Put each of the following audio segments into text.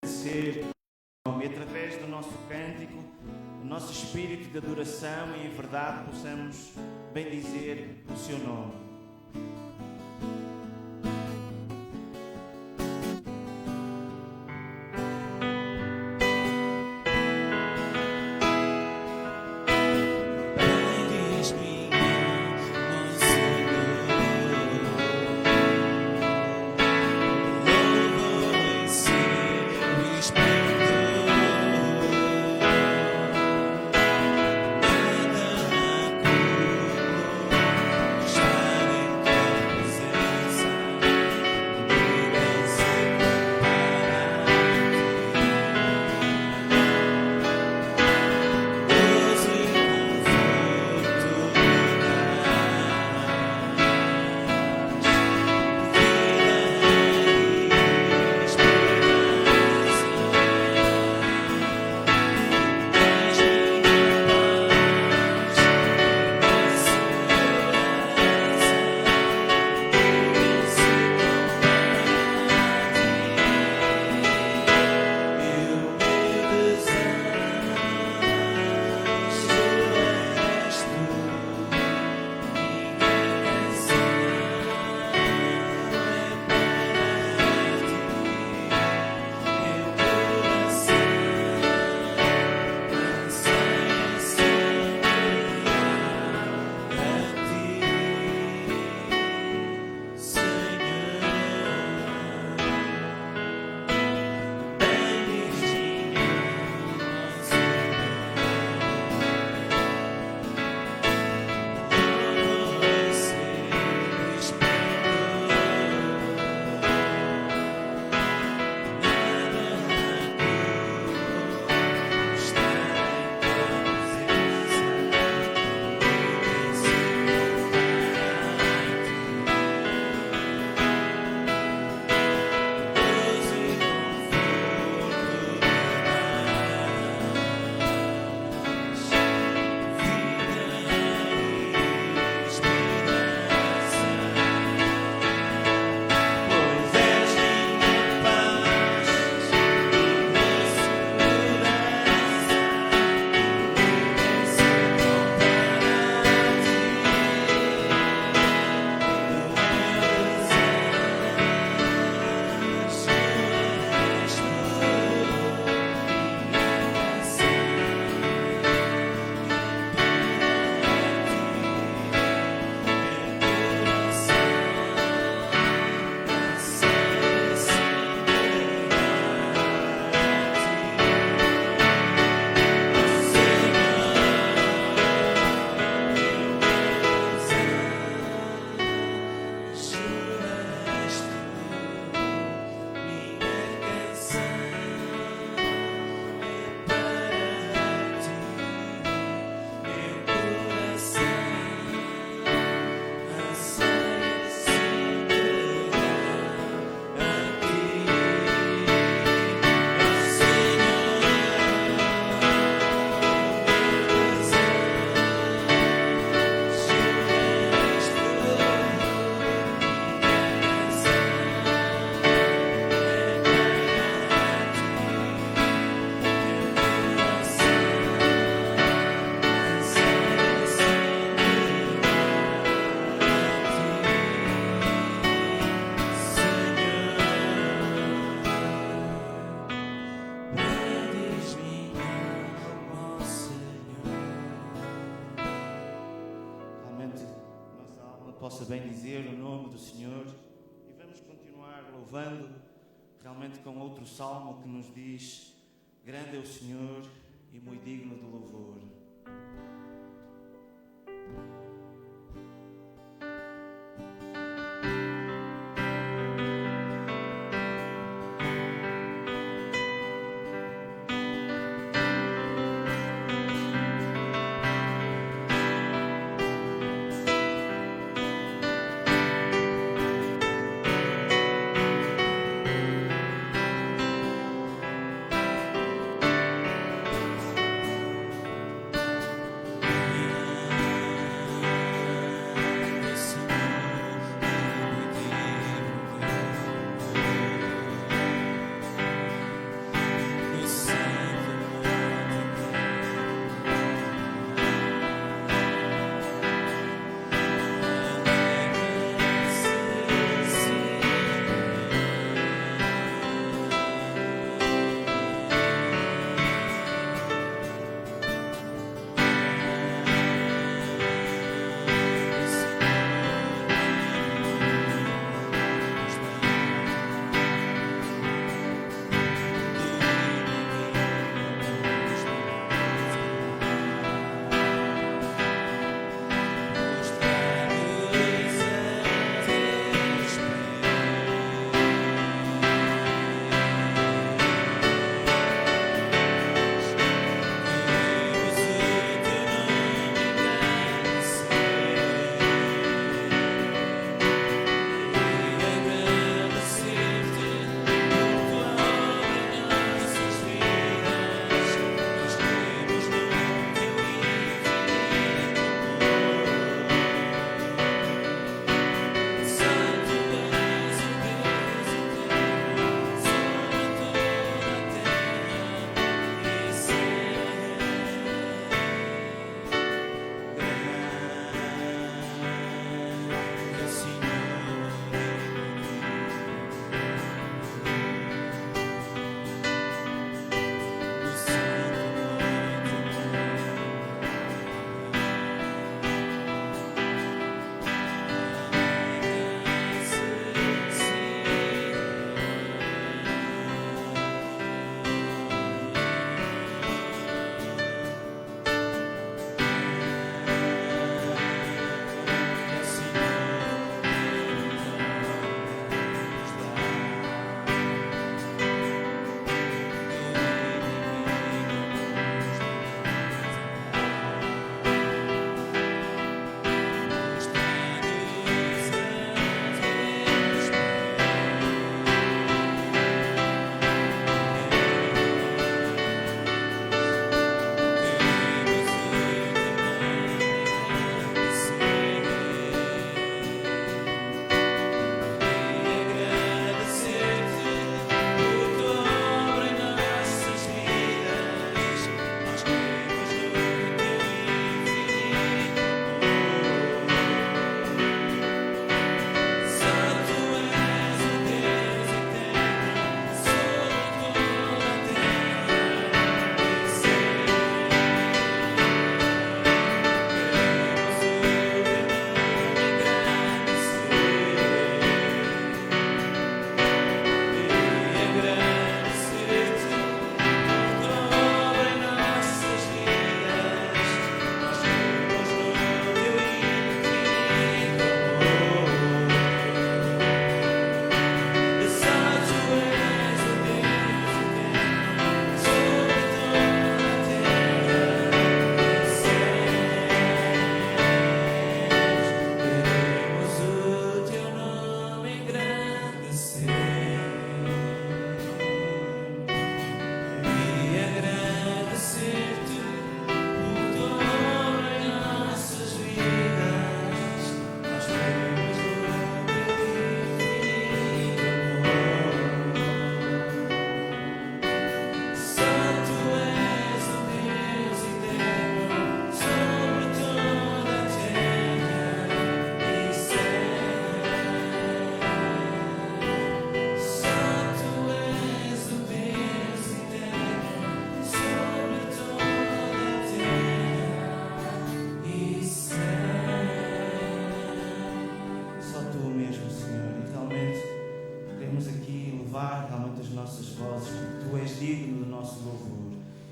ser e através do nosso cântico, do nosso espírito de adoração e em verdade possamos bendizer o seu nome. Possa bem dizer o nome do Senhor e vamos continuar louvando realmente com outro salmo que nos diz: grande é o Senhor e muito digno de louvor.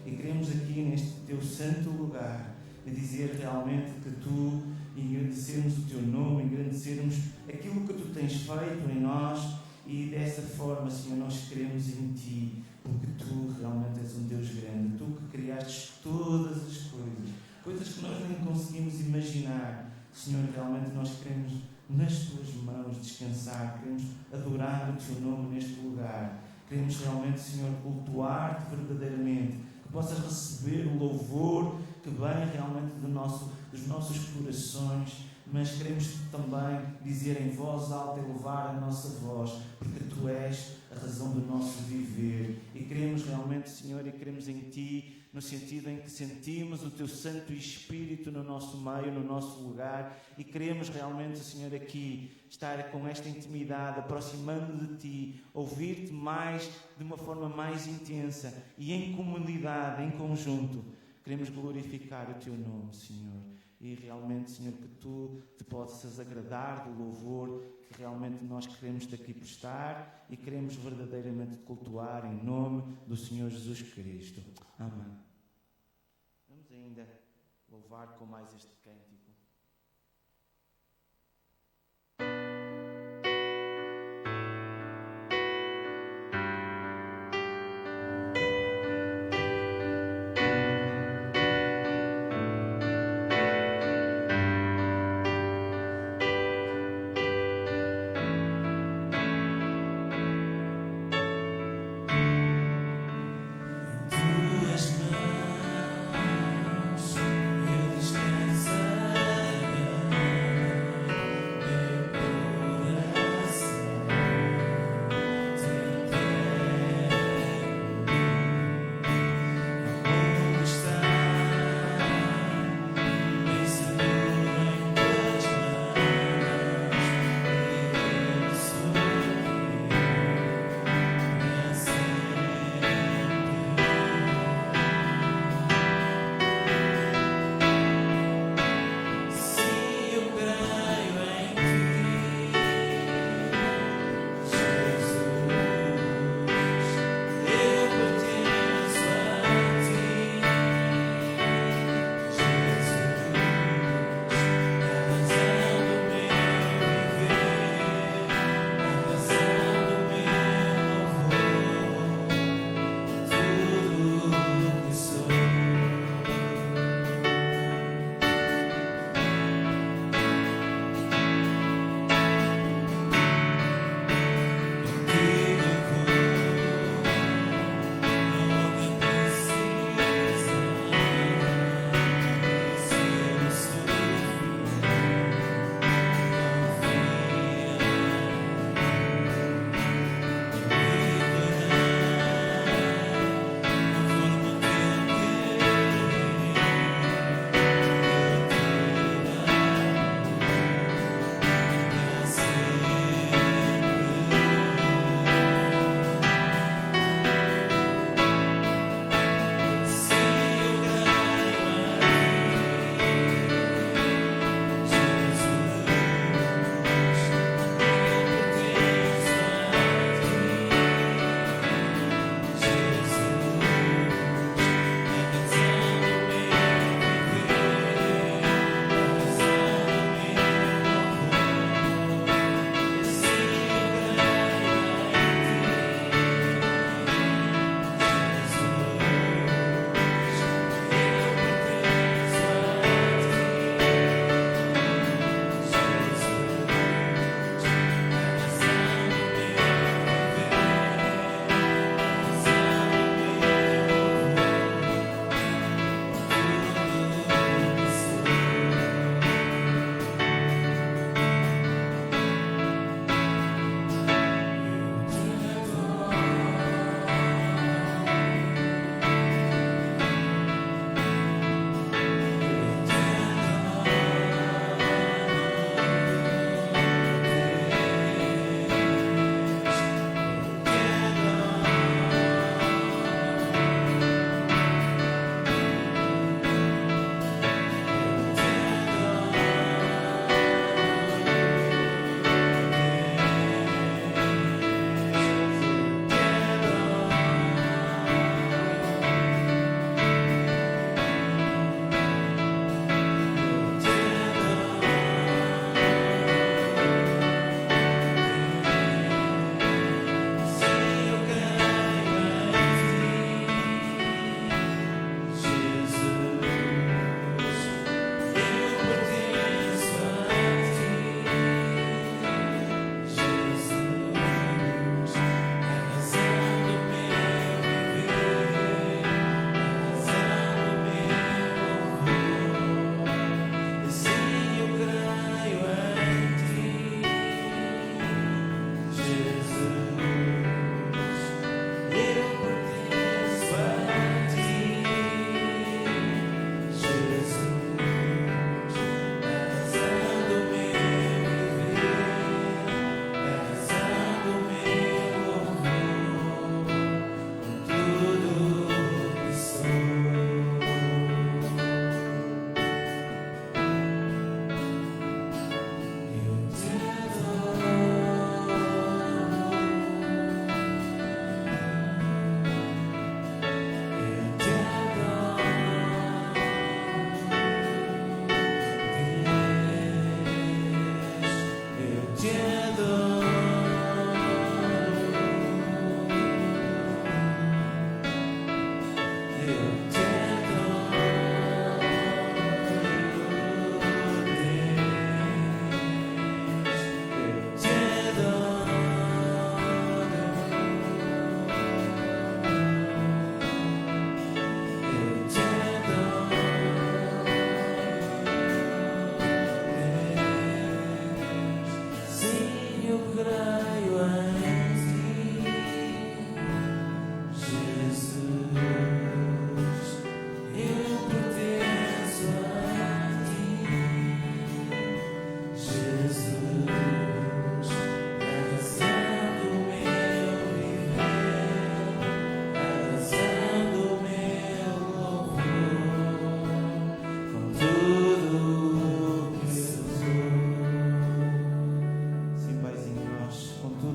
E queremos aqui neste teu santo lugar dizer realmente que tu, engrandecermos o teu nome, engrandecermos aquilo que tu tens feito em nós, e dessa forma, Senhor, nós queremos em ti, porque tu realmente és um Deus grande, tu que criaste todas as coisas que nós nem conseguimos imaginar. Senhor, realmente nós queremos nas tuas mãos descansar, queremos adorar o teu nome neste lugar, queremos realmente, Senhor, cultuar-te verdadeiramente, que possas receber o louvor que vem realmente dos nossos corações, mas queremos também dizer em voz alta e levar a nossa voz, porque tu és a razão do nosso viver. E queremos realmente, Senhor, e queremos em ti, no sentido em que sentimos o teu Santo Espírito no nosso meio, no nosso lugar, e queremos realmente, Senhor, aqui estar com esta intimidade, aproximando de ti, ouvir-te mais, de uma forma mais intensa e em comunidade, em conjunto. Queremos glorificar o teu nome, Senhor. E realmente, Senhor, que tu te possas agradar do louvor que realmente nós queremos daqui prestar e queremos verdadeiramente cultuar em nome do Senhor Jesus Cristo. Amém. Vamos ainda louvar com mais este cântico. Tuas mãos eu descansarei.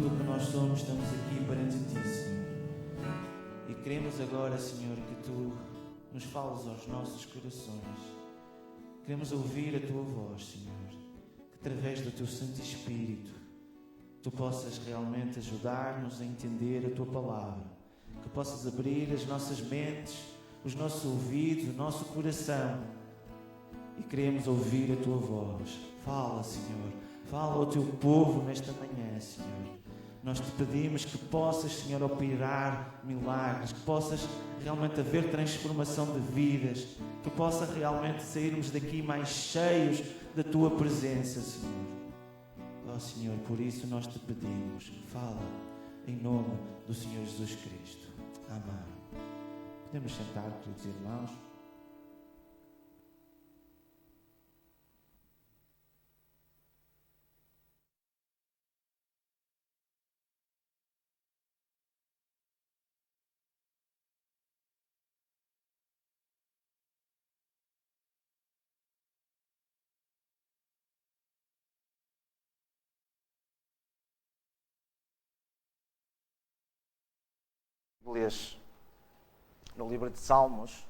tudo o que nós somos, estamos aqui perante Ti, Senhor. E queremos agora, Senhor, que Tu nos fales aos nossos corações. Queremos ouvir a Tua voz, Senhor, que através do Teu Santo Espírito Tu possas realmente ajudar-nos a entender a Tua palavra, que possas abrir as nossas mentes, os nossos ouvidos, o nosso coração, e queremos ouvir a Tua voz. Fala, Senhor, fala ao Teu povo nesta manhã, Senhor. Nós Te pedimos que possas, Senhor, operar milagres, que possas realmente haver transformação de vidas, que possa realmente sairmos daqui mais cheios da Tua presença, Senhor. Ó Senhor, por isso nós Te pedimos, fala em nome do Senhor Jesus Cristo. Amém. Podemos sentar, queridos irmãos. Bíblias no livro de Salmos,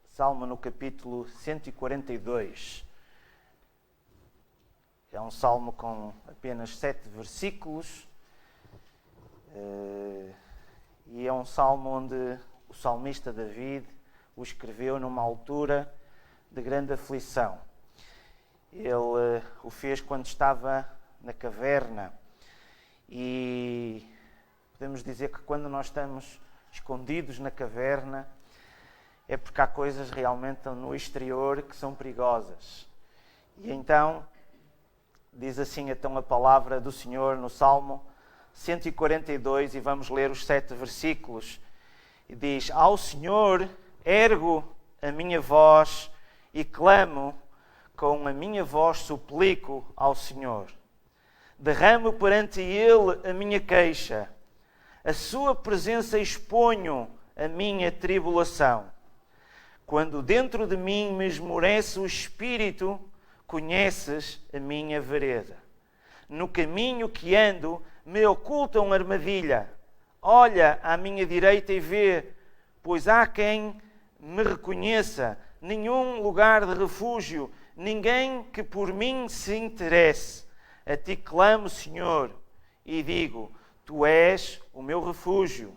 Salmo no capítulo 142. É um salmo com apenas 7 versículos e é um salmo onde o salmista David o escreveu numa altura de grande aflição. Ele o fez quando estava na caverna e podemos dizer que quando nós estamos escondidos na caverna é porque há coisas realmente no exterior que são perigosas. E então, diz assim então a palavra do Senhor no Salmo 142 e vamos ler os 7 versículos. E diz: Ao Senhor ergo a minha voz e clamo, com a minha voz suplico ao Senhor. Derramo perante Ele a minha queixa, a sua presença exponho a minha tribulação. Quando dentro de mim me esmorece o espírito, conheces a minha vereda. No caminho que ando, me ocultam armadilha. Olha à minha direita e vê, pois há quem me reconheça, nenhum lugar de refúgio, ninguém que por mim se interesse. A Ti clamo, Senhor, e digo, Tu és o meu refúgio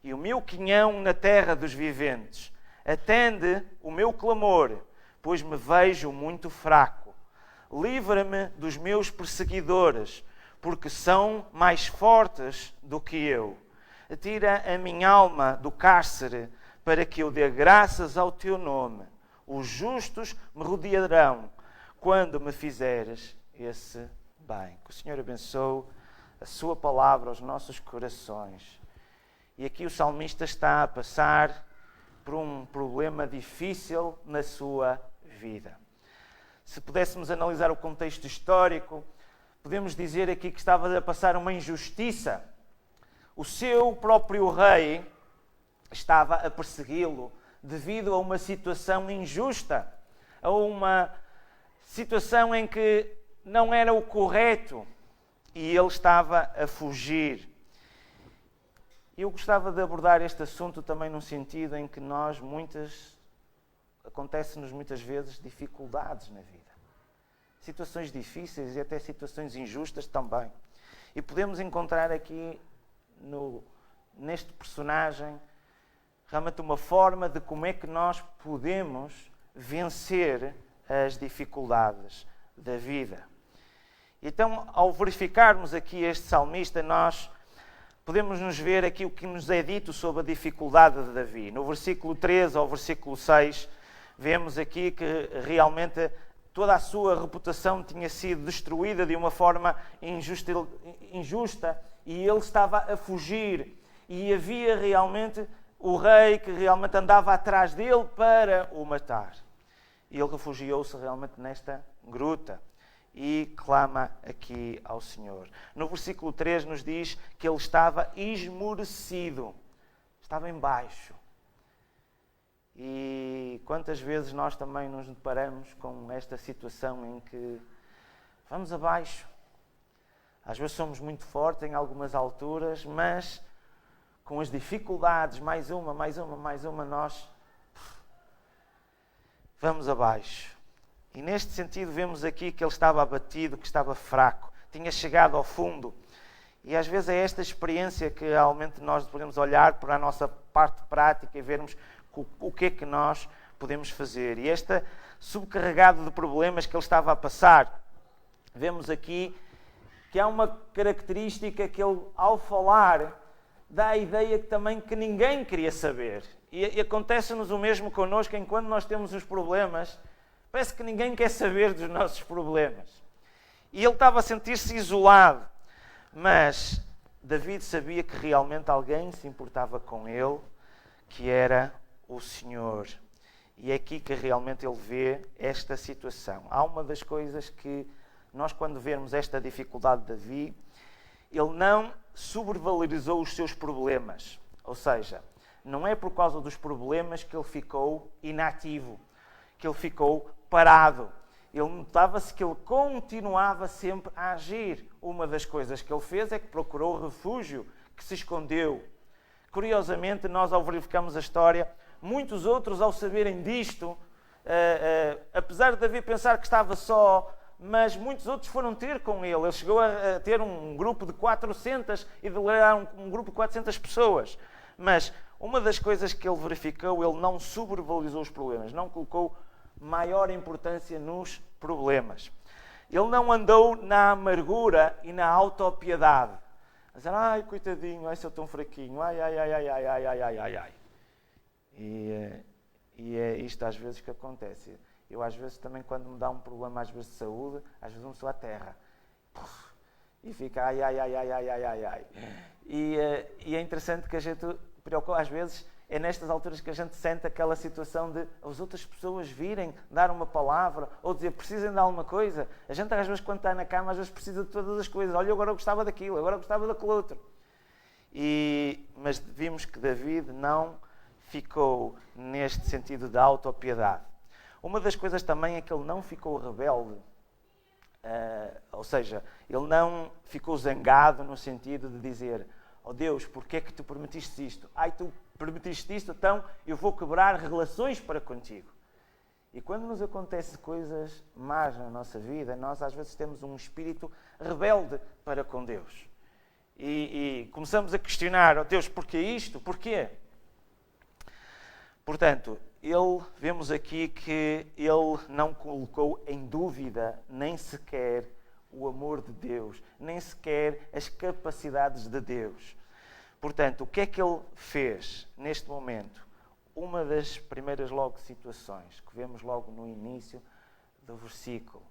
e o meu quinhão na terra dos viventes. Atende o meu clamor, pois me vejo muito fraco. Livra-me dos meus perseguidores, porque são mais fortes do que eu. Tira a minha alma do cárcere, para que eu dê graças ao Teu nome. Os justos me rodearão quando me fizeres esse bem. Que o Senhor abençoe a Sua palavra aos nossos corações. E aqui o salmista está a passar por um problema difícil na sua vida. Se pudéssemos analisar o contexto histórico, podemos dizer aqui que estava a passar uma injustiça. O seu próprio rei estava a persegui-lo devido a uma situação injusta, a uma situação em que não era o correto e ele estava a fugir. Eu gostava de abordar este assunto também num sentido em que acontece-nos muitas vezes dificuldades na vida. Situações difíceis e até situações injustas também. E podemos encontrar aqui neste personagem realmente uma forma de como é que nós podemos vencer as dificuldades da vida. Então, ao verificarmos aqui este salmista, nós podemos nos ver aqui o que nos é dito sobre a dificuldade de Davi. No versículo 13 ao versículo 6, vemos aqui que realmente toda a sua reputação tinha sido destruída de uma forma injusta e ele estava a fugir. E havia realmente o rei que realmente andava atrás dele para o matar. E ele refugiou-se realmente nesta gruta e clama aqui ao Senhor. No versículo 3 nos diz que ele estava esmorecido, estava em baixo. E quantas vezes nós também nos deparamos com esta situação em que vamos abaixo. Às vezes somos muito fortes em algumas alturas, mas com as dificuldades, mais uma, nós vamos abaixo. E neste sentido vemos aqui que ele estava abatido, que estava fraco, tinha chegado ao fundo. E às vezes é esta experiência que realmente nós podemos olhar para a nossa parte prática e vermos o que é que nós podemos fazer. E esta subcarregado de problemas que ele estava a passar, vemos aqui que há uma característica que ele, ao falar, dá a ideia que ninguém queria saber. E acontece-nos o mesmo connosco, enquanto nós temos os problemas, parece que ninguém quer saber dos nossos problemas. E ele estava a sentir-se isolado, mas David sabia que realmente alguém se importava com ele, que era o Senhor. E é aqui que realmente ele vê esta situação. Há uma das coisas que nós, quando vemos esta dificuldade de Davi, ele não sobrevalorizou os seus problemas. Ou seja, não é por causa dos problemas que ele ficou inativo, que ele ficou parado. Ele notava-se que ele continuava sempre a agir. Uma das coisas que ele fez é que procurou refúgio, que se escondeu. Curiosamente, nós ao verificarmos a história, muitos outros ao saberem disto, apesar de Davi pensar que estava só, mas muitos outros foram ter com ele. Ele chegou a ter um grupo de 400 e liderar um grupo de 400 pessoas. Mas uma das coisas que ele verificou, ele não sobrevalorizou os problemas, não colocou maior importância nos problemas. Ele não andou na amargura e na autopiedade. A dizer, ai, coitadinho, ai, sou tão fraquinho, ai. E é isto às vezes que acontece. Eu às vezes também, quando me dá um problema às vezes de saúde, às vezes me sou à terra. E fica ai. E é interessante que a gente preocupa, às vezes, é nestas alturas que a gente sente aquela situação de as outras pessoas virem dar uma palavra ou dizer precisem de alguma coisa. A gente às vezes quando está na cama, às vezes precisa de todas as coisas. Olha, agora eu gostava daquilo, agora eu gostava daquele outro. Mas vimos que David não ficou neste sentido de autopiedade. Uma das coisas também é que ele não ficou rebelde. Ou seja, ele não ficou zangado no sentido de dizer oh Deus, porquê é que tu permitiste isto? Ai, tu permitiste isto, então eu vou quebrar relações para contigo. E quando nos acontecem coisas más na nossa vida, nós às vezes temos um espírito rebelde para com Deus. E começamos a questionar, oh Deus, porquê isto? Porquê? Portanto, vemos aqui que ele não colocou em dúvida nem sequer o amor de Deus, nem sequer as capacidades de Deus. Portanto, o que é que ele fez neste momento? Uma das primeiras situações que vemos logo no início do versículo.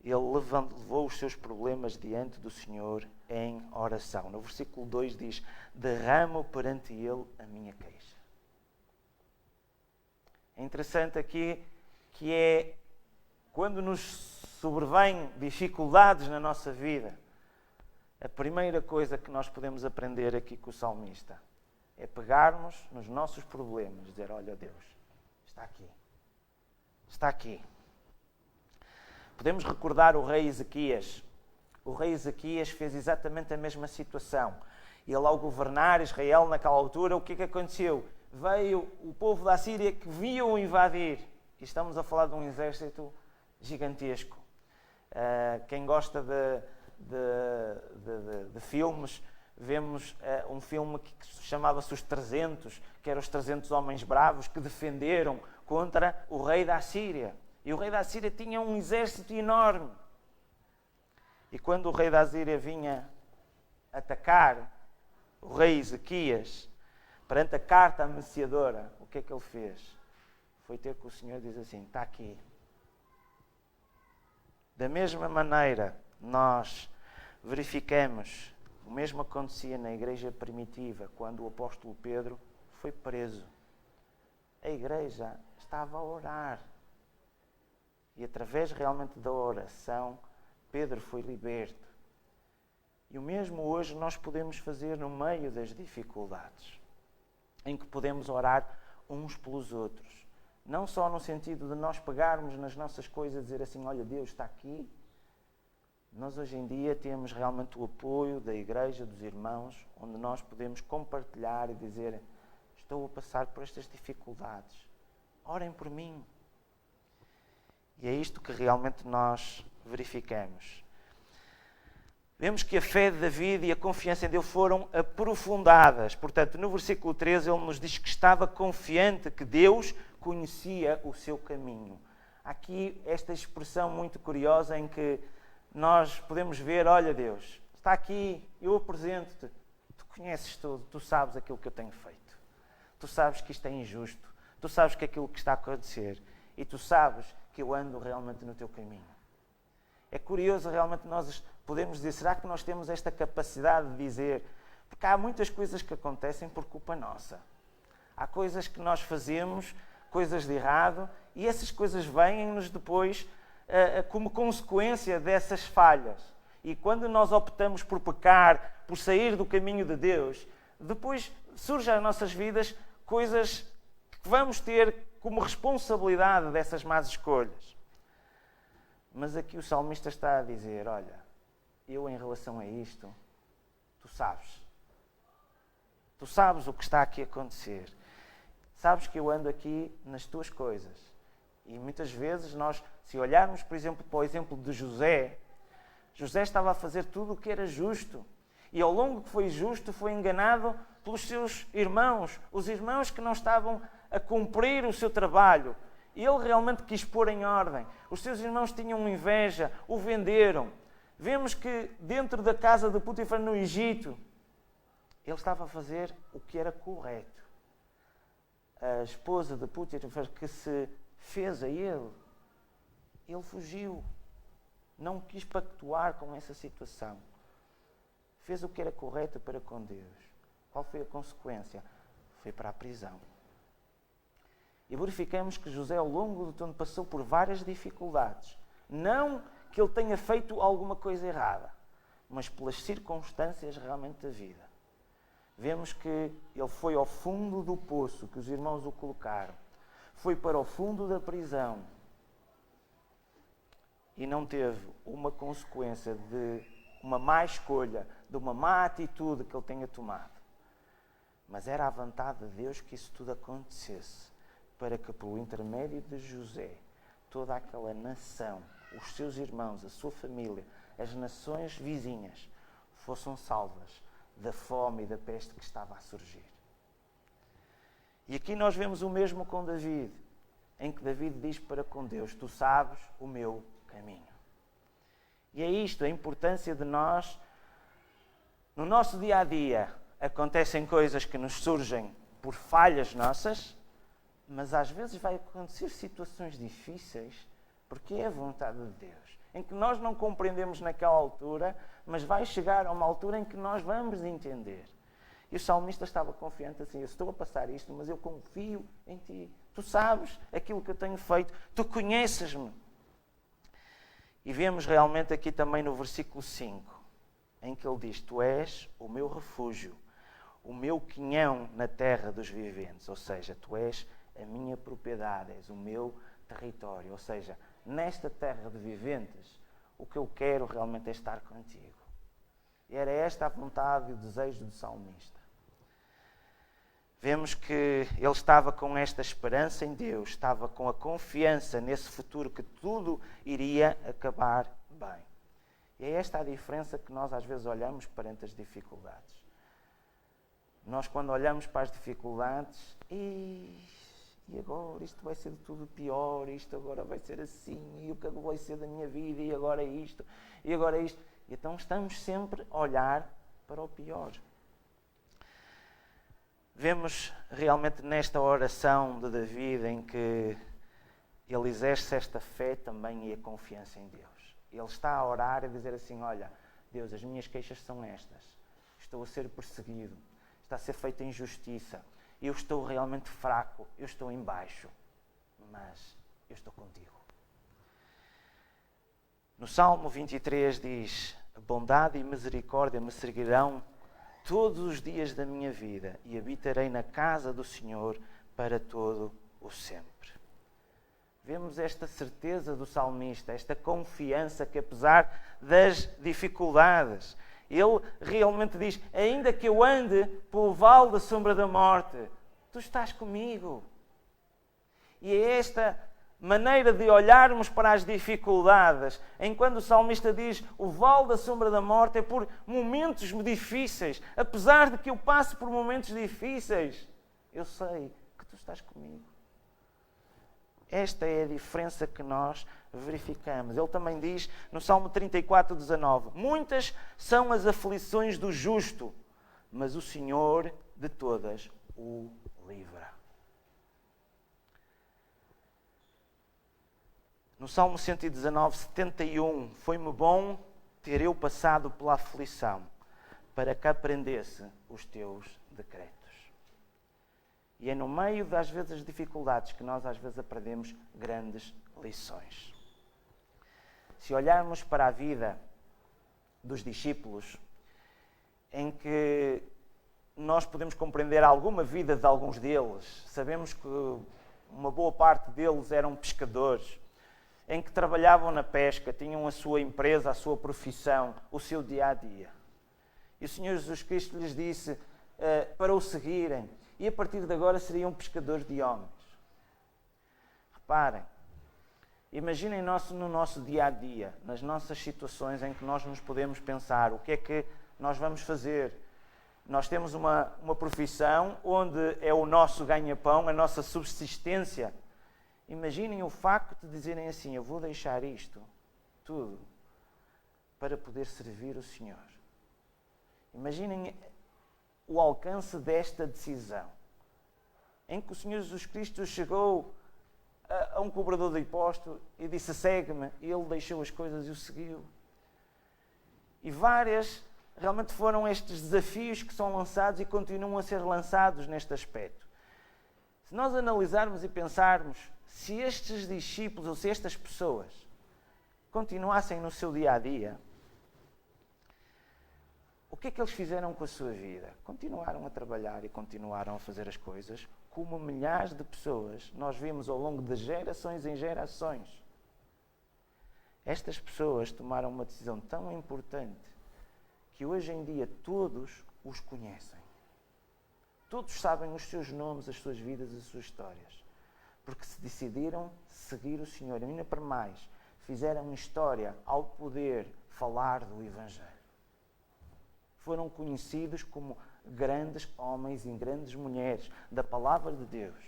Ele levou os seus problemas diante do Senhor em oração. No versículo 2 diz, derramo perante ele a minha queixa. É interessante aqui que é quando nos sobrevêm dificuldades na nossa vida, a primeira coisa que nós podemos aprender aqui com o salmista é pegarmos nos nossos problemas, dizer, olha Deus, está aqui. Está aqui. Podemos recordar o rei Ezequias. O rei Ezequias fez exatamente a mesma situação. Ele ao governar Israel naquela altura, o que é que aconteceu? Veio o povo da Síria que viam invadir. E estamos a falar de um exército gigantesco. Quem gosta de filmes, vemos um filme que chamava-se Os 300, que eram os 300 homens bravos que defenderam contra o rei da Síria. E o rei da Síria tinha um exército enorme. E quando o rei da Síria vinha atacar o rei Ezequias, perante a carta anunciadora, o que é que ele fez? Foi ter com o Senhor e diz assim, está aqui. Da mesma maneira, nós verificamos, o mesmo acontecia na igreja primitiva, quando o apóstolo Pedro foi preso. A igreja estava a orar. E através realmente da oração, Pedro foi liberto. E o mesmo hoje nós podemos fazer no meio das dificuldades, em que podemos orar uns pelos outros. Não só no sentido de nós pegarmos nas nossas coisas e dizer assim, olha, Deus está aqui. Nós hoje em dia temos realmente o apoio da igreja, dos irmãos, onde nós podemos compartilhar e dizer, estou a passar por estas dificuldades. Orem por mim. E é isto que realmente nós verificamos. Vemos que a fé de David e a confiança em Deus foram aprofundadas. Portanto, no versículo 13, ele nos diz que estava confiante que Deus conhecia o seu caminho. Há aqui esta expressão muito curiosa em que nós podemos ver, olha Deus, está aqui, eu apresento-te, tu conheces tudo, tu sabes aquilo que eu tenho feito. Tu sabes que isto é injusto, tu sabes que aquilo que está a acontecer e tu sabes que eu ando realmente no teu caminho. É curioso realmente nós podemos dizer, será que nós temos esta capacidade de dizer, porque há muitas coisas que acontecem por culpa nossa. Há coisas que nós fazemos, coisas de errado, e essas coisas vêm-nos depois como consequência dessas falhas. E quando nós optamos por pecar, por sair do caminho de Deus, depois surgem às nossas vidas coisas que vamos ter como responsabilidade dessas más escolhas. Mas aqui o salmista está a dizer, olha, eu em relação a isto, tu sabes. Tu sabes o que está aqui a acontecer. Sabes que eu ando aqui nas tuas coisas. E muitas vezes nós, se olharmos, por exemplo, para o exemplo de José, José estava a fazer tudo o que era justo. E ao longo que foi justo, foi enganado pelos seus irmãos. Os irmãos que não estavam a cumprir o seu trabalho. E ele realmente quis pôr em ordem. Os seus irmãos tinham inveja, o venderam. Vemos que dentro da casa de Potifar no Egito, ele estava a fazer o que era correto. A esposa de Potifar que se fez a ele fugiu. Não quis pactuar com essa situação. Fez o que era correto para com Deus. Qual foi a consequência? Foi para a prisão. E verificamos que José, ao longo do tempo, passou por várias dificuldades. Não que ele tenha feito alguma coisa errada, mas pelas circunstâncias realmente da vida. Vemos que ele foi ao fundo do poço, que os irmãos o colocaram. Foi para o fundo da prisão. E não teve uma consequência de uma má escolha, de uma má atitude que ele tenha tomado. Mas era a vontade de Deus que isso tudo acontecesse, para que, pelo intermédio de José, toda aquela nação, os seus irmãos, a sua família, as nações vizinhas, fossem salvas da fome e da peste que estava a surgir. E aqui nós vemos o mesmo com David, em que David diz para com Deus, tu sabes o meu caminho. E é isto, a importância de nós, no nosso dia-a-dia, acontecem coisas que nos surgem por falhas nossas, mas às vezes vai acontecer situações difíceis, porque é a vontade de Deus, em que nós não compreendemos naquela altura, mas vai chegar a uma altura em que nós vamos entender. E o salmista estava confiante assim, eu estou a passar isto, mas eu confio em ti. Tu sabes aquilo que eu tenho feito, tu conheces-me. E vemos realmente aqui também no versículo 5, em que ele diz, tu és o meu refúgio, o meu quinhão na terra dos viventes, ou seja, tu és a minha propriedade, és o meu território, ou seja, nesta terra de viventes, o que eu quero realmente é estar contigo. E era esta a vontade e o desejo do salmista. Vemos que ele estava com esta esperança em Deus, estava com a confiança nesse futuro que tudo iria acabar bem. E é esta a diferença que nós às vezes olhamos perante as dificuldades. Nós quando olhamos para as dificuldades, e agora isto vai ser tudo pior, isto agora vai ser assim, e o que vai ser da minha vida, e agora isto, e agora isto. Então estamos sempre a olhar para o pior. Vemos realmente nesta oração de David em que ele exerce esta fé também e a confiança em Deus. Ele está a orar e a dizer assim, olha, Deus, as minhas queixas são estas. Estou a ser perseguido, está a ser feita injustiça. Eu estou realmente fraco, eu estou em baixo, mas eu estou contigo. No Salmo 23 diz, a bondade e misericórdia me seguirão todos os dias da minha vida e habitarei na casa do Senhor para todo o sempre. vemos esta certeza do salmista, esta confiança que apesar das dificuldades, ele realmente diz, ainda que eu ande pelo vale da sombra da morte, tu estás comigo. E é esta maneira de olharmos para as dificuldades, em quando o salmista diz, o vale da sombra da morte é por momentos difíceis, apesar de que eu passe por momentos difíceis, eu sei que tu estás comigo. Esta é a diferença que nós verificamos. Ele também diz no Salmo 34:19, muitas são as aflições do justo, mas o Senhor de todas o livra. No Salmo 119:71, foi-me bom ter eu passado pela aflição, para que aprendesse os teus decretos. E é no meio das vezes dificuldades que nós às vezes aprendemos grandes lições. Se olharmos para a vida dos discípulos, em que nós podemos compreender alguma vida de alguns deles, sabemos que uma boa parte deles eram pescadores, em que trabalhavam na pesca, tinham a sua empresa, a sua profissão, o seu dia-a-dia. E o Senhor Jesus Cristo lhes disse para o seguirem, e a partir de agora seriam pescadores de homens. Reparem, imaginem no nosso dia-a-dia, nas nossas situações em que nós nos podemos pensar, o que é que nós vamos fazer? Nós temos uma profissão onde é o nosso ganha-pão, a nossa subsistência. Imaginem o facto de dizerem assim, eu vou deixar isto, tudo, para poder servir o Senhor. Imaginem o alcance desta decisão, em que o Senhor Jesus Cristo chegou a um cobrador de imposto e disse, segue-me, e ele deixou as coisas e o seguiu. E realmente foram estes desafios que são lançados e continuam a ser lançados neste aspecto. Se nós analisarmos e pensarmos, se estes discípulos ou se estas pessoas continuassem no seu dia-a-dia, o que é que eles fizeram com a sua vida? Continuaram a trabalhar e continuaram a fazer as coisas como milhares de pessoas nós vimos ao longo de gerações em gerações. Estas pessoas tomaram uma decisão tão importante que hoje em dia todos os conhecem. Todos sabem os seus nomes, as suas vidas, as suas histórias. Porque se decidiram seguir o Senhor. E ainda para mais, fizeram história ao poder falar do Evangelho. Foram conhecidos como grandes homens e grandes mulheres da Palavra de Deus,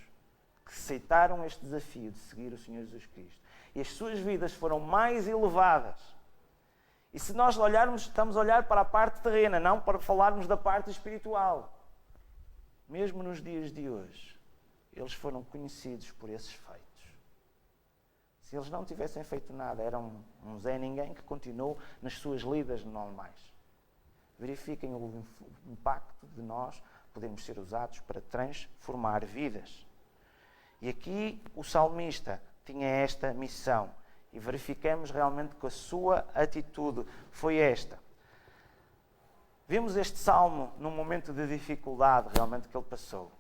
que aceitaram este desafio de seguir o Senhor Jesus Cristo. E as suas vidas foram mais elevadas. E se nós olharmos, estamos a olhar para a parte terrena, não para falarmos da parte espiritual. Mesmo nos dias de hoje, eles foram conhecidos por esses feitos. Se eles não tivessem feito nada, eram um Zé Ninguém que continuou nas suas lidas normais. Verifiquem o impacto de nós podermos ser usados para transformar vidas. E aqui o salmista tinha esta missão. E verificamos realmente que a sua atitude foi esta. Vimos este salmo num momento de dificuldade realmente que ele passou.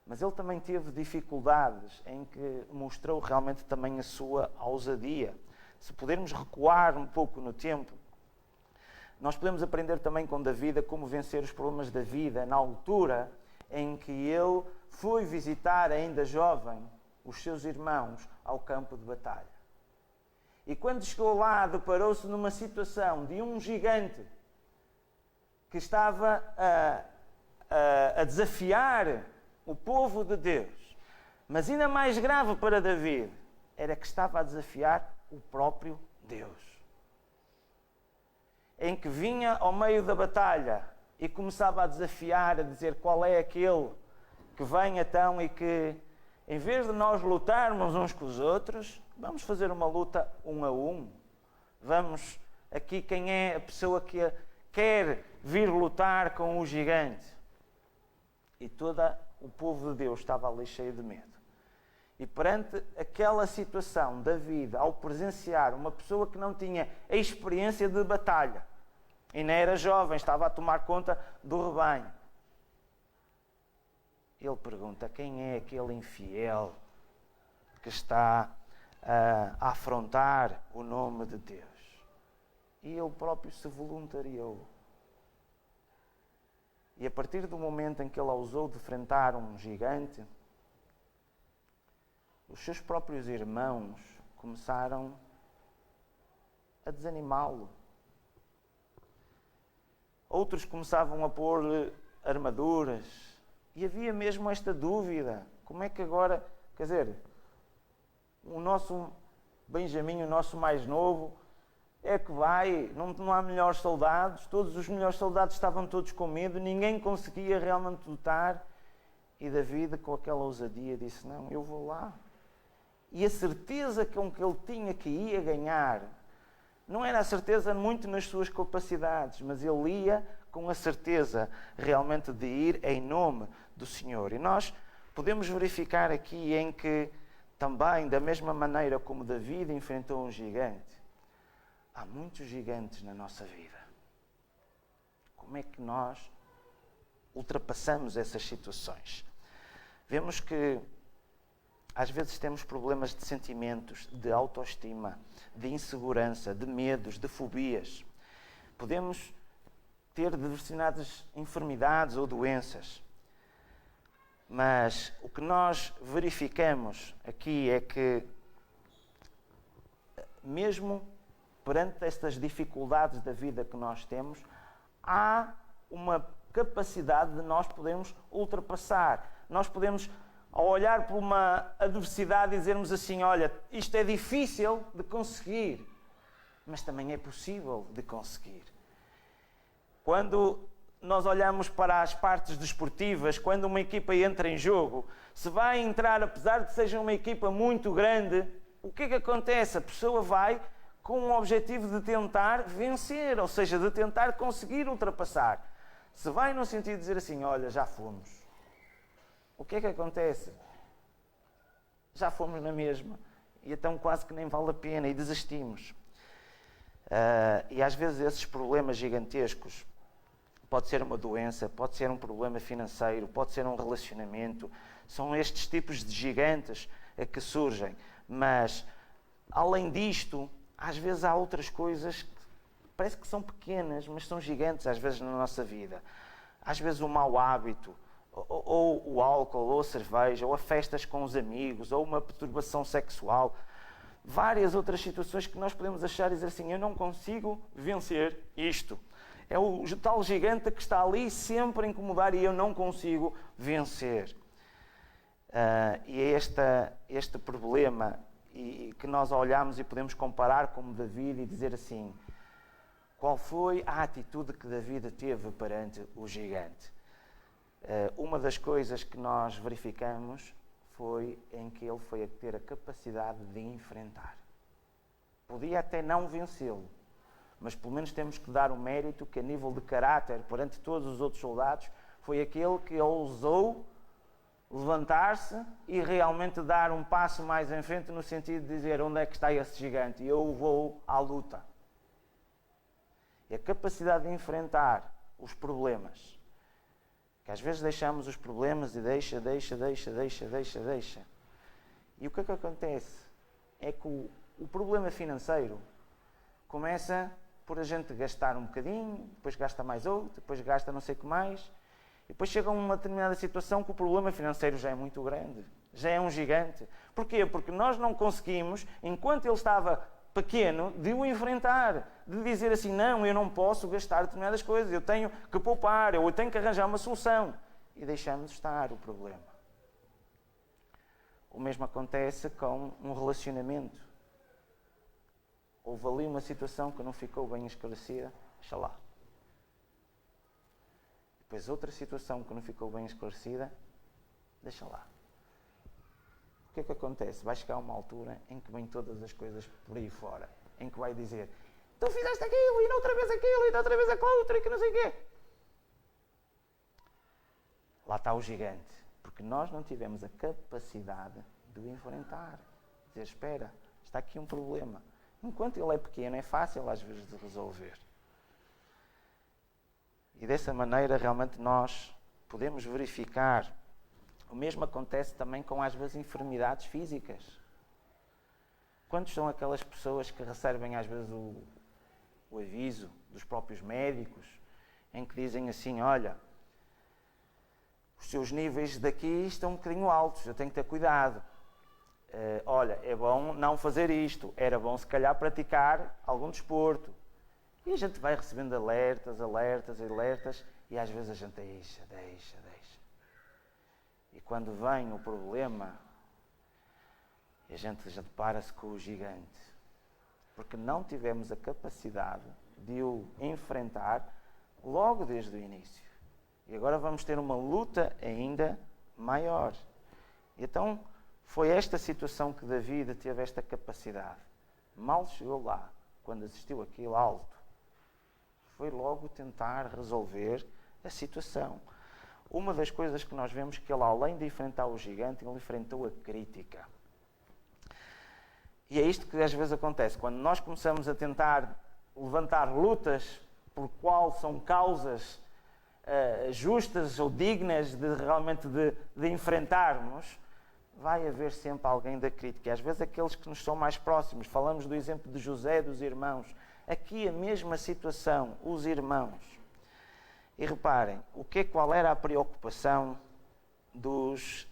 Mas ele também teve dificuldades em que mostrou realmente também a sua ousadia. Se pudermos recuar um pouco no tempo, nós podemos aprender também com David a como vencer os problemas da vida na altura em que ele foi visitar, ainda jovem, os seus irmãos ao campo de batalha. E quando chegou lá, deparou-se numa situação de um gigante que estava a desafiar o povo de Deus. Mas ainda mais grave para David era que estava a desafiar o próprio Deus. Em que vinha ao meio da batalha e começava a desafiar, a dizer qual é aquele que vem então e que, em vez de nós lutarmos uns com os outros, vamos fazer uma luta 1 a 1. Vamos aqui quem é a pessoa que quer vir lutar com o gigante. E todo o povo de Deus estava ali cheio de medo. E perante aquela situação, David, ao presenciar uma pessoa que não tinha a experiência de batalha, e não era jovem, estava a tomar conta do rebanho, ele pergunta, quem é aquele infiel que está a afrontar o nome de Deus. E ele próprio se voluntariou. E a partir do momento em que ele ousou defrontar um gigante, os seus próprios irmãos começaram a desanimá-lo. Outros começavam a pôr-lhe armaduras. E havia mesmo esta dúvida. Como é que agora, quer dizer, o nosso Benjamim, o nosso mais novo, é que vai, não há melhores soldados, todos os melhores soldados estavam todos com medo, ninguém conseguia realmente lutar. E David, com aquela ousadia, disse, não, eu vou lá. E a certeza com que ele tinha que ia ganhar, não era a certeza muito nas suas capacidades, mas ele ia com a certeza realmente de ir em nome do Senhor. E nós podemos verificar aqui em que também, da mesma maneira como David enfrentou um gigante, há muitos gigantes na nossa vida. Como é que nós ultrapassamos essas situações? Vemos que às vezes temos problemas de sentimentos, de autoestima, de insegurança, de medos, de fobias. Podemos ter diversidades enfermidades ou doenças. Mas o que nós verificamos aqui é que, mesmo perante estas dificuldades da vida que nós temos, há uma capacidade de nós podermos ultrapassar. Nós podemos, ao olhar por uma adversidade, dizermos assim, olha, isto é difícil de conseguir, mas também é possível de conseguir. Quando nós olhamos para as partes desportivas, quando uma equipa entra em jogo, se vai entrar, apesar de seja uma equipa muito grande, o que é que acontece? A pessoa vai com o objetivo de tentar vencer, ou seja, de tentar conseguir ultrapassar. Se vai no sentido de dizer assim, olha, já fomos, o que é que acontece? Já fomos na mesma, e então quase que nem vale a pena, e desistimos. E às vezes esses problemas gigantescos, pode ser uma doença, pode ser um problema financeiro, pode ser um relacionamento. São estes tipos de gigantes que surgem. Mas, além disto, às vezes há outras coisas que parece que são pequenas, mas são gigantes às vezes na nossa vida. Às vezes o mau hábito, ou o álcool, ou a cerveja, ou a festas com os amigos, ou uma perturbação sexual. Várias outras situações que nós podemos achar e dizer assim, eu não consigo vencer isto. É o tal gigante que está ali sempre a incomodar e eu não consigo vencer. E é este problema e que nós olhamos e podemos comparar como David e dizer assim, qual foi a atitude que David teve perante o gigante? Uma das coisas que nós verificamos foi em que ele foi a ter a capacidade de enfrentar. Podia até não vencê-lo, mas pelo menos temos que dar o mérito que a nível de caráter, perante todos os outros soldados, foi aquele que ousou levantar-se e realmente dar um passo mais em frente no sentido de dizer onde é que está esse gigante e eu vou à luta. E a capacidade de enfrentar os problemas, que às vezes deixamos os problemas e deixa. E o que é que acontece? É que o problema financeiro começa por a gente gastar um bocadinho, depois gasta mais outro, depois gasta não sei o que mais, e depois chega a uma determinada situação que o problema financeiro já é muito grande, já é um gigante. Porquê? Porque nós não conseguimos, enquanto ele estava pequeno, de o enfrentar, de dizer assim, não, eu não posso gastar determinadas coisas, eu tenho que poupar, eu tenho que arranjar uma solução. E deixamos estar o problema. O mesmo acontece com um relacionamento. Houve ali uma situação que não ficou bem esclarecida, deixa lá. Depois outra situação que não ficou bem esclarecida, deixa lá. O que é que acontece? Vai chegar uma altura em que vêm todas as coisas por aí fora, em que vai dizer, tu fizeste aquilo, e outra vez aquilo, e outra vez aquilo, outra, e que não sei o quê. Lá está o gigante, porque nós não tivemos a capacidade de o enfrentar. Dizer, espera, está aqui um problema. Enquanto ele é pequeno, é fácil às vezes de resolver. E dessa maneira realmente nós podemos verificar. O mesmo acontece também com às vezes enfermidades físicas. Quantos são aquelas pessoas que recebem às vezes o aviso dos próprios médicos, em que dizem assim, olha, os seus níveis daqui estão um bocadinho altos, eu tenho que ter cuidado. Olha, é bom não fazer isto, era bom se calhar praticar algum desporto. E a gente vai recebendo alertas, e às vezes a gente deixa. E quando vem o problema, a gente para-se com o gigante. Porque não tivemos a capacidade de o enfrentar logo desde o início. E agora vamos ter uma luta ainda maior. Então, foi esta situação que David teve esta capacidade. Mal chegou lá, quando assistiu aquilo alto, foi logo tentar resolver a situação. Uma das coisas que nós vemos que ele, além de enfrentar o gigante, ele enfrentou a crítica. E é isto que às vezes acontece. Quando nós começamos a tentar levantar lutas por qual são causas justas ou dignas de realmente de enfrentarmos, vai haver sempre alguém da crítica. Às vezes aqueles que nos são mais próximos. Falamos do exemplo de José e dos irmãos. Aqui a mesma situação, os irmãos. E reparem, qual era a preocupação dos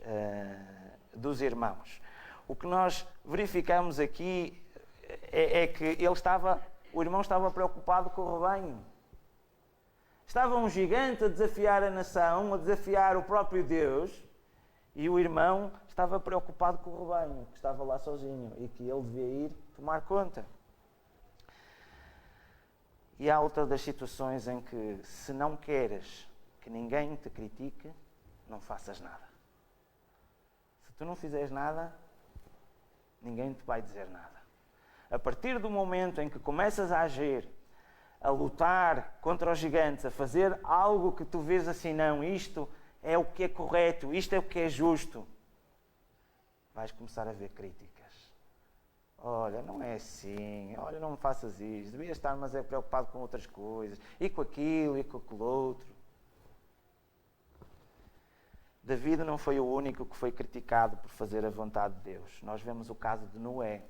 irmãos? O que nós verificamos aqui é que o irmão estava preocupado com o rebanho. Estava um gigante a desafiar a nação, a desafiar o próprio Deus, e o irmão estava preocupado com o rebanho, que estava lá sozinho e que ele devia ir tomar conta. E há outra das situações em que, se não queres que ninguém te critique, não faças nada. Se tu não fizeres nada, ninguém te vai dizer nada. A partir do momento em que começas a agir, a lutar contra os gigantes, a fazer algo que tu vês assim, não, isto é o que é correto, isto é o que é justo, vais começar a ver críticas. Olha, não é assim, olha, não me faças isto, devias estar mas preocupado com outras coisas, e com aquilo, e com aquilo outro. David não foi o único que foi criticado por fazer a vontade de Deus. Nós vemos o caso de Noé.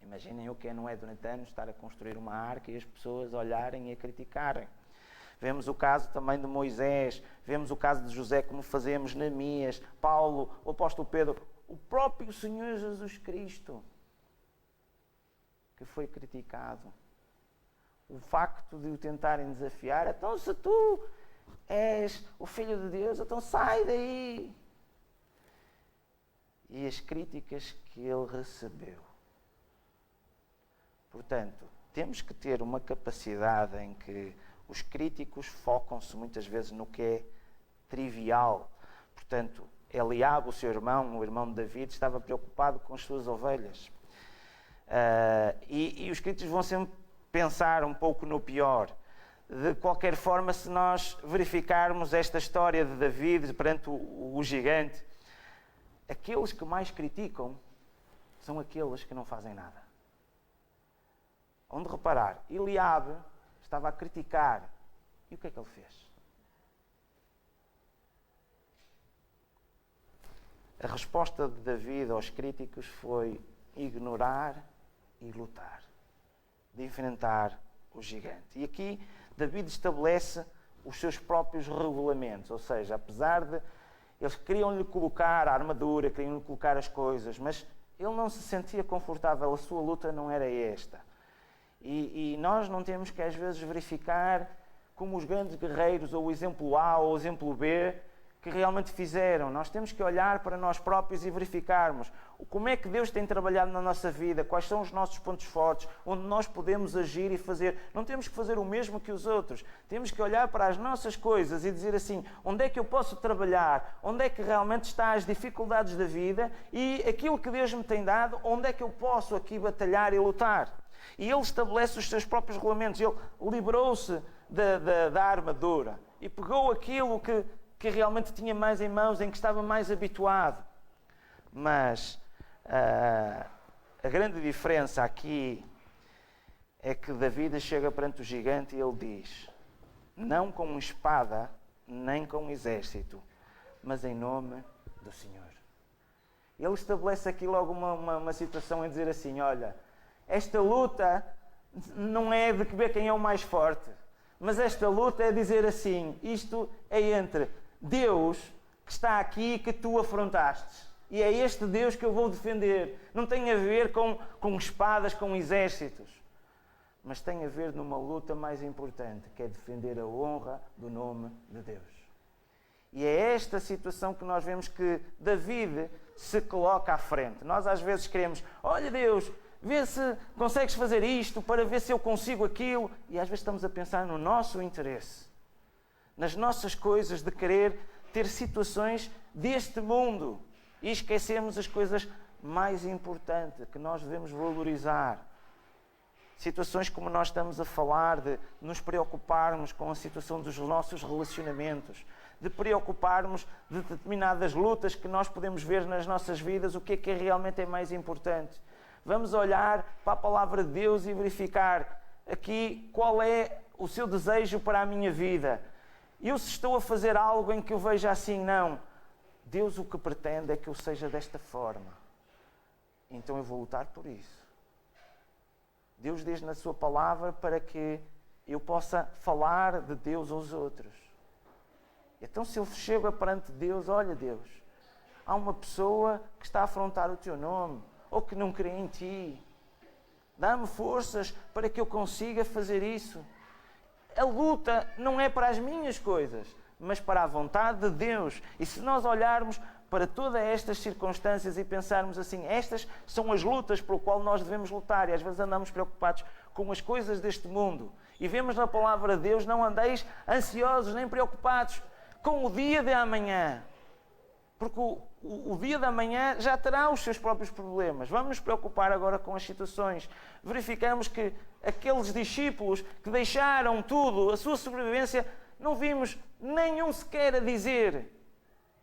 Imaginem o que é Noé durante anos estar a construir uma arca e as pessoas olharem e a criticarem. Vemos o caso também de Moisés, vemos o caso de José, como fazemos, Neemias, Paulo, o apóstolo Pedro, o próprio Senhor Jesus Cristo, que foi criticado. O facto de o tentarem desafiar, então se tu és o Filho de Deus, então sai daí. E as críticas que ele recebeu. Portanto, temos que ter uma capacidade em que os críticos focam-se muitas vezes no que é trivial. Portanto, Eliabe, o seu irmão, o irmão de David, estava preocupado com as suas ovelhas. E os críticos vão sempre pensar um pouco no pior. De qualquer forma, se nós verificarmos esta história de David perante o gigante, aqueles que mais criticam são aqueles que não fazem nada. Onde reparar, Eliabe estava a criticar. E o que é que ele fez? A resposta de David aos críticos foi ignorar e lutar. De enfrentar o gigante. E aqui David estabelece os seus próprios regulamentos. Ou seja, apesar de eles queriam-lhe colocar a armadura, queriam-lhe colocar as coisas, mas ele não se sentia confortável. A sua luta não era esta. E nós não temos que às vezes verificar como os grandes guerreiros, ou o exemplo A ou o exemplo B, que realmente fizeram. Nós temos que olhar para nós próprios e verificarmos como é que Deus tem trabalhado na nossa vida, quais são os nossos pontos fortes, onde nós podemos agir e fazer. Não temos que fazer o mesmo que os outros. Temos que olhar para as nossas coisas e dizer assim, onde é que eu posso trabalhar, onde é que realmente estão as dificuldades da vida e aquilo que Deus me tem dado, onde é que eu posso aqui batalhar e lutar. E ele estabelece os seus próprios regulamentos. Ele liberou-se da armadura e pegou aquilo que realmente tinha mais em mãos, em que estava mais habituado. Mas a grande diferença aqui é que David chega perante o gigante e ele diz, não com espada, nem com exército, mas em nome do Senhor. Ele estabelece aqui logo uma situação em dizer assim, olha, esta luta não é de ver quem é o mais forte, mas esta luta é dizer assim, isto é entre Deus que está aqui que tu afrontaste. E é este Deus que eu vou defender. Não tem a ver com espadas, com exércitos. Mas tem a ver numa luta mais importante, que é defender a honra do nome de Deus. E é esta situação que nós vemos que David se coloca à frente. Nós às vezes queremos, olha Deus, vê se consegues fazer isto, para ver se eu consigo aquilo. E às vezes estamos a pensar no nosso interesse. Nas nossas coisas de querer ter situações deste mundo. E esquecemos as coisas mais importantes que nós devemos valorizar. Situações como nós estamos a falar, de nos preocuparmos com a situação dos nossos relacionamentos, de preocuparmos de determinadas lutas que nós podemos ver nas nossas vidas, o que é realmente é mais importante. Vamos olhar para a palavra de Deus e verificar aqui qual é o seu desejo para a minha vida. Eu se estou a fazer algo em que eu veja assim, não, Deus o que pretende é que eu seja desta forma. Então eu vou lutar por isso. Deus diz na sua palavra para que eu possa falar de Deus aos outros. Então se eu chego perante Deus, olha Deus, há uma pessoa que está a afrontar o teu nome, ou que não crê em ti. Dá-me forças para que eu consiga fazer isso. A luta não é para as minhas coisas, mas para a vontade de Deus. E se nós olharmos para todas estas circunstâncias e pensarmos assim, estas são as lutas pelo qual nós devemos lutar, e às vezes andamos preocupados com as coisas deste mundo, e vemos na palavra de Deus, não andeis ansiosos nem preocupados com o dia de amanhã, porque o dia de amanhã já terá os seus próprios problemas. Vamos nos preocupar agora com as situações. Verificamos que aqueles discípulos que deixaram tudo, a sua sobrevivência, não vimos nenhum sequer a dizer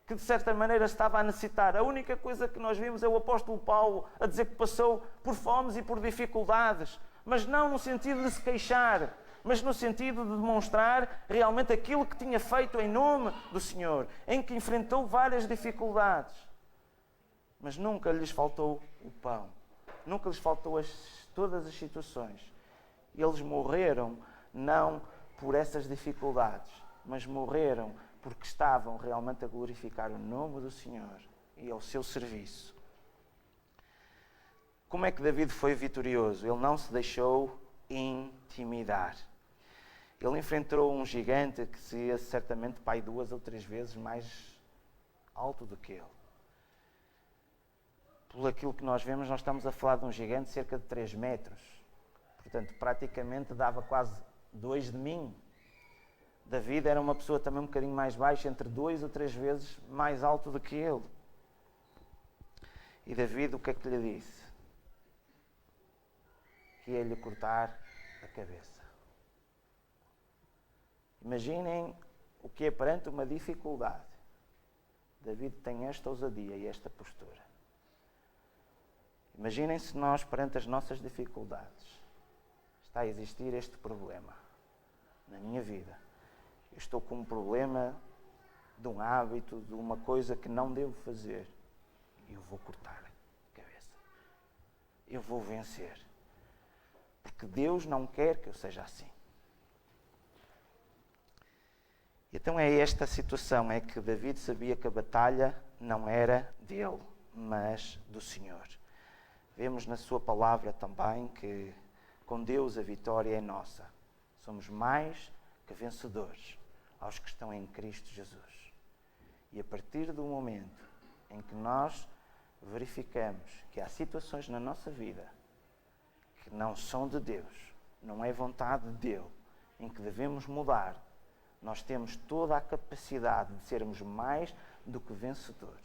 que de certa maneira estava a necessitar. A única coisa que nós vimos é o apóstolo Paulo a dizer que passou por fomes e por dificuldades, mas não no sentido de se queixar, mas no sentido de demonstrar realmente aquilo que tinha feito em nome do Senhor, em que enfrentou várias dificuldades. Mas nunca lhes faltou o pão, nunca lhes faltou todas as situações. Eles morreram não por essas dificuldades, mas morreram porque estavam realmente a glorificar o nome do Senhor e ao seu serviço. Como é que David foi vitorioso? Ele não se deixou intimidar. Ele enfrentou um gigante que seria certamente pai 2 ou 3 vezes mais alto do que ele. Por aquilo que nós vemos, nós estamos a falar de um gigante de cerca de 3 metros. Portanto, praticamente dava quase 2 de mim. David era uma pessoa também um bocadinho mais baixa, entre 2 ou 3 vezes mais alto do que ele. E David, o que é que lhe disse? Que ia-lhe cortar a cabeça. Imaginem o que é perante uma dificuldade. David tem esta ousadia e esta postura. Imaginem se nós, perante as nossas dificuldades, está a existir este problema na minha vida. Eu estou com um problema de um hábito, de uma coisa que não devo fazer. Eu vou cortar a cabeça. Eu vou vencer. Porque Deus não quer que eu seja assim. Então é esta situação, é que David sabia que a batalha não era dele, mas do Senhor. Vemos na sua palavra também que com Deus a vitória é nossa. Somos mais que vencedores aos que estão em Cristo Jesus. E a partir do momento em que nós verificamos que há situações na nossa vida que não são de Deus, não é vontade dele, em que devemos mudar, nós temos toda a capacidade de sermos mais do que vencedores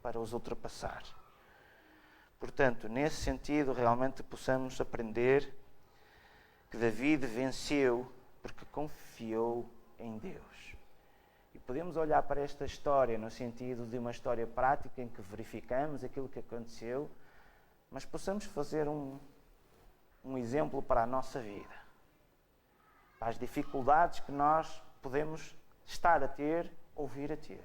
para os ultrapassar. Portanto, nesse sentido, realmente possamos aprender que David venceu porque confiou em Deus. E podemos olhar para esta história no sentido de uma história prática em que verificamos aquilo que aconteceu, mas possamos fazer um exemplo para a nossa vida, para as dificuldades que nós podemos estar a ter ou vir a ter.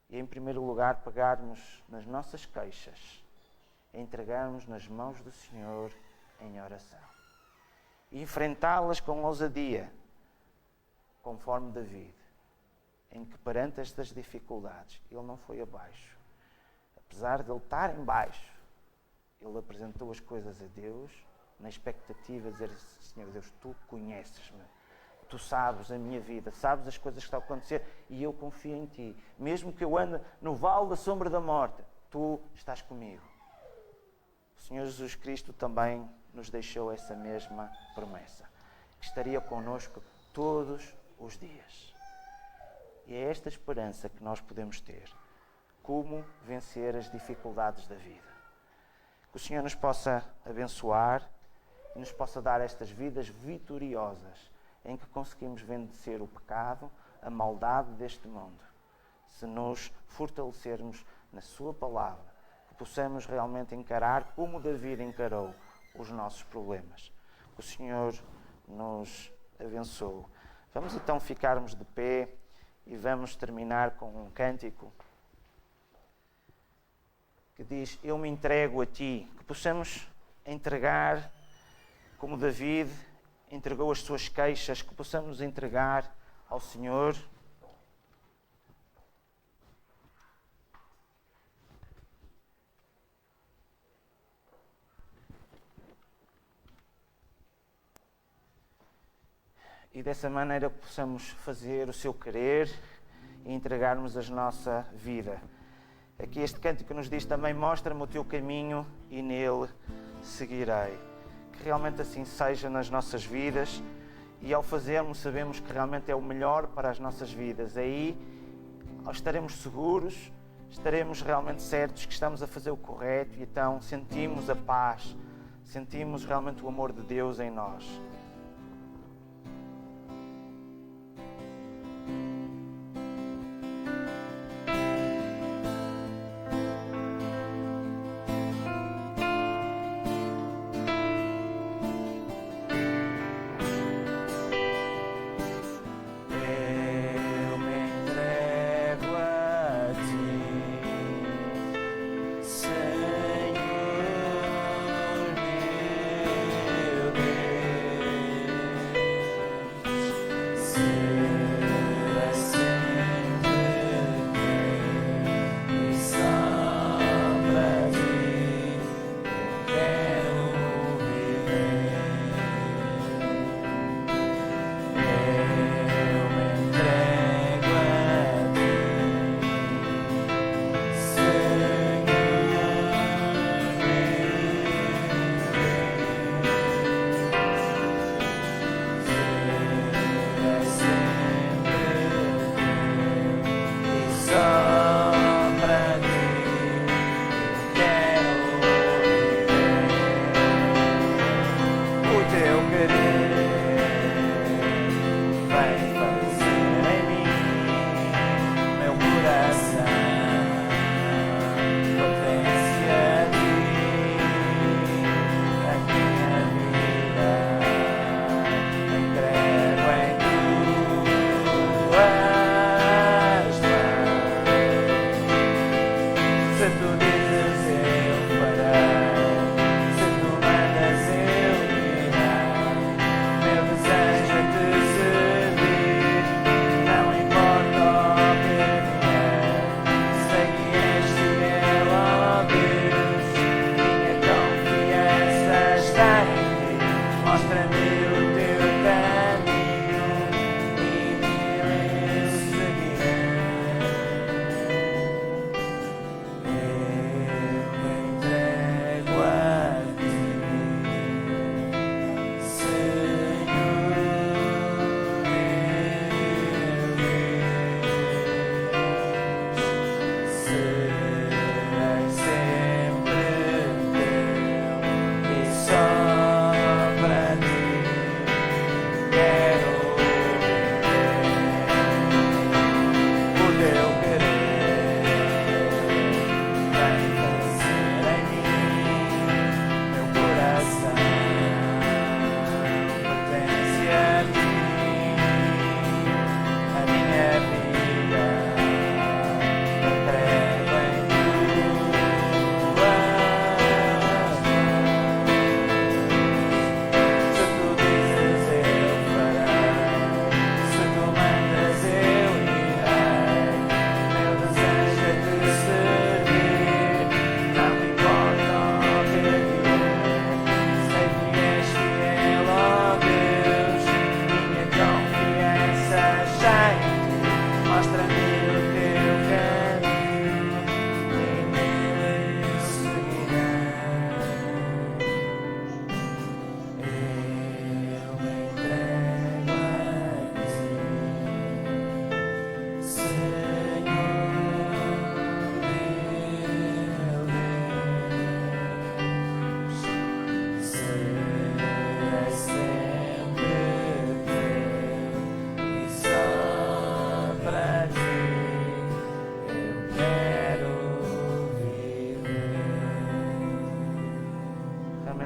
E, em primeiro lugar, pegarmos nas nossas queixas, entregarmos nas mãos do Senhor em oração. E enfrentá-las com ousadia, conforme David, em que perante estas dificuldades, ele não foi abaixo. Apesar de ele estar em baixo, ele apresentou as coisas a Deus, na expectativa de dizer: Senhor Deus, tu conheces-me, tu sabes a minha vida, sabes as coisas que estão a acontecer e eu confio em ti. Mesmo que eu ande no vale da sombra da morte, tu estás comigo. O Senhor Jesus Cristo também nos deixou essa mesma promessa, que estaria connosco todos os dias. E é esta esperança que nós podemos ter. Como vencer as dificuldades da vida. Que o Senhor nos possa abençoar e nos possa dar estas vidas vitoriosas em que conseguimos vencer o pecado, a maldade deste mundo. Se nos fortalecermos na sua palavra, que possamos realmente encarar como David encarou os nossos problemas. Que o Senhor nos abençoe. Vamos então ficarmos de pé e vamos terminar com um cântico que diz: eu me entrego a ti. Que possamos entregar, como David entregou as suas queixas, que possamos nos entregar ao Senhor. E dessa maneira possamos fazer o seu querer e entregarmos a nossa vida. Aqui este cântico nos diz também: mostra-me o teu caminho e nele seguirei. Que realmente assim seja nas nossas vidas e ao fazermos sabemos que realmente é o melhor para as nossas vidas. Aí estaremos seguros, estaremos realmente certos que estamos a fazer o correto e então sentimos a paz, sentimos realmente o amor de Deus em nós. Senhor meu Deus.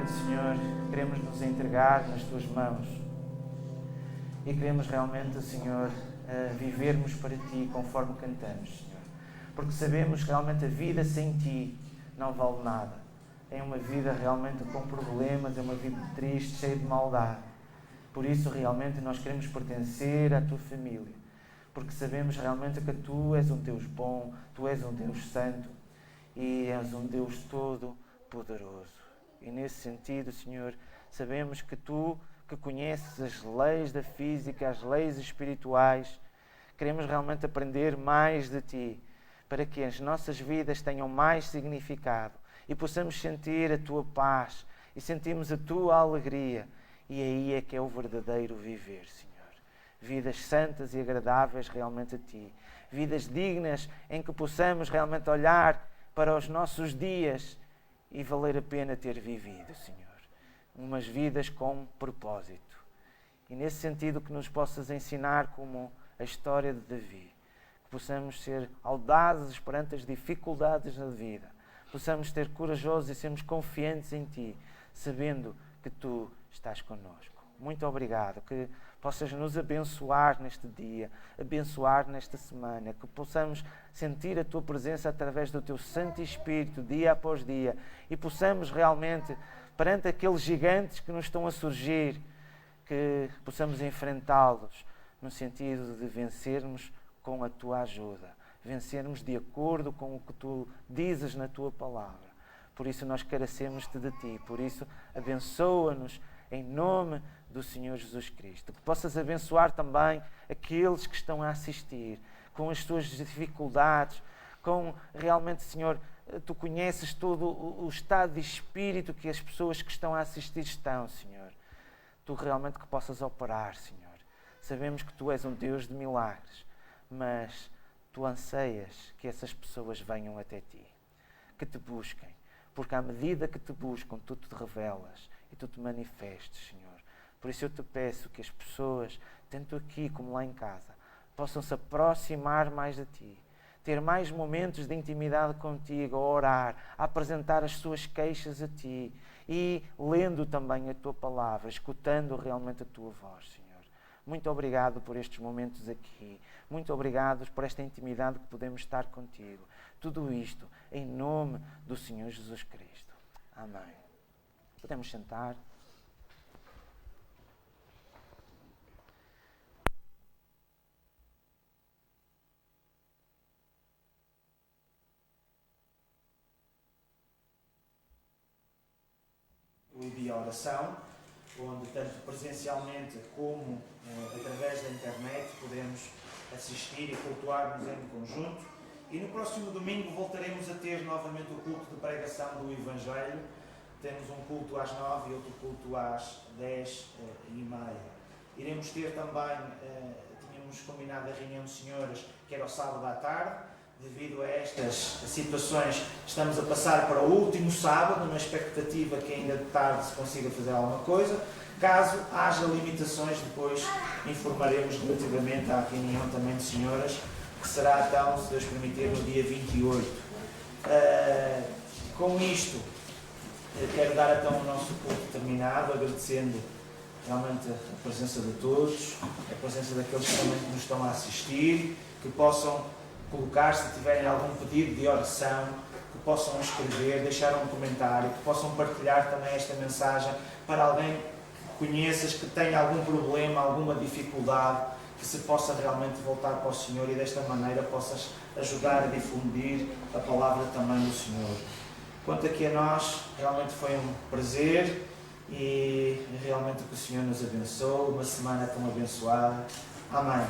realmente, Senhor, queremos nos entregar nas Tuas mãos e queremos realmente, Senhor, vivermos para Ti conforme cantamos, Senhor. Porque sabemos que realmente a vida sem Ti não vale nada. É uma vida realmente com problemas, é uma vida triste, cheia de maldade. Por isso, realmente, nós queremos pertencer à Tua família. Porque sabemos realmente que Tu és um Deus bom, Tu és um Deus santo e és um Deus todo-poderoso. E nesse sentido, Senhor, sabemos que Tu, que conheces as leis da física, as leis espirituais, queremos realmente aprender mais de Ti, para que as nossas vidas tenham mais significado e possamos sentir a Tua paz e sentirmos a Tua alegria. E aí é que é o verdadeiro viver, Senhor. Vidas santas e agradáveis realmente a Ti. Vidas dignas em que possamos realmente olhar para os nossos dias e valer a pena ter vivido, Senhor. Umas vidas com propósito. E nesse sentido que nos possas ensinar como a história de Davi. Que possamos ser audazes perante as dificuldades da vida. Possamos ter corajosos e sermos confiantes em Ti, sabendo que Tu estás connosco. Muito obrigado. Que possas nos abençoar neste dia, abençoar nesta semana, que possamos sentir a Tua presença através do Teu Santo Espírito, dia após dia, e possamos realmente, perante aqueles gigantes que nos estão a surgir, que possamos enfrentá-los no sentido de vencermos com a Tua ajuda, vencermos de acordo com o que Tu dizes na Tua palavra. Por isso nós carecemos-te de Ti, por isso abençoa-nos em nome do Senhor Jesus Cristo. Que possas abençoar também aqueles que estão a assistir, com as suas dificuldades, com realmente, Senhor, Tu conheces todo o estado de espírito que as pessoas que estão a assistir estão, Senhor. Tu realmente que possas operar, Senhor. Sabemos que Tu és um Deus de milagres, mas Tu anseias que essas pessoas venham até Ti, que Te busquem, porque à medida que Te buscam, Tu te revelas e Tu te manifestes, Senhor. Por isso eu Te peço que as pessoas, tanto aqui como lá em casa, possam se aproximar mais de Ti, ter mais momentos de intimidade contigo, a orar, a apresentar as suas queixas a Ti e lendo também a Tua palavra, escutando realmente a Tua voz, Senhor. Muito obrigado por estes momentos aqui. Muito obrigado por esta intimidade que podemos estar contigo. Tudo isto em nome do Senhor Jesus Cristo. Amém. Podemos sentar. O Dia Oração, onde tanto presencialmente como através da internet podemos assistir e cultuar-nos em conjunto. E no próximo domingo voltaremos a ter novamente o culto de pregação do Evangelho. Temos um culto às 9 e outro culto às 10h30. Iremos ter também, tínhamos combinado a reunião de senhoras, que era ao sábado à tarde. Devido a estas situações, estamos a passar para o último sábado, na expectativa que ainda de tarde se consiga fazer alguma coisa. Caso haja limitações, depois informaremos relativamente à reunião também de senhoras, que será então, se Deus permitir, no dia 28. Com isto, quero dar então o nosso culto terminado, agradecendo realmente a presença de todos, a presença daqueles que também nos estão a assistir, que possam colocar, se tiverem algum pedido de oração, que possam escrever, deixar um comentário, que possam partilhar também esta mensagem para alguém que conheças, que tenha algum problema, alguma dificuldade, que se possa realmente voltar para o Senhor e desta maneira possas ajudar a difundir a palavra também do Senhor. Quanto aqui a nós, realmente foi um prazer e realmente que o Senhor nos abençoe, uma semana tão abençoada. Amém.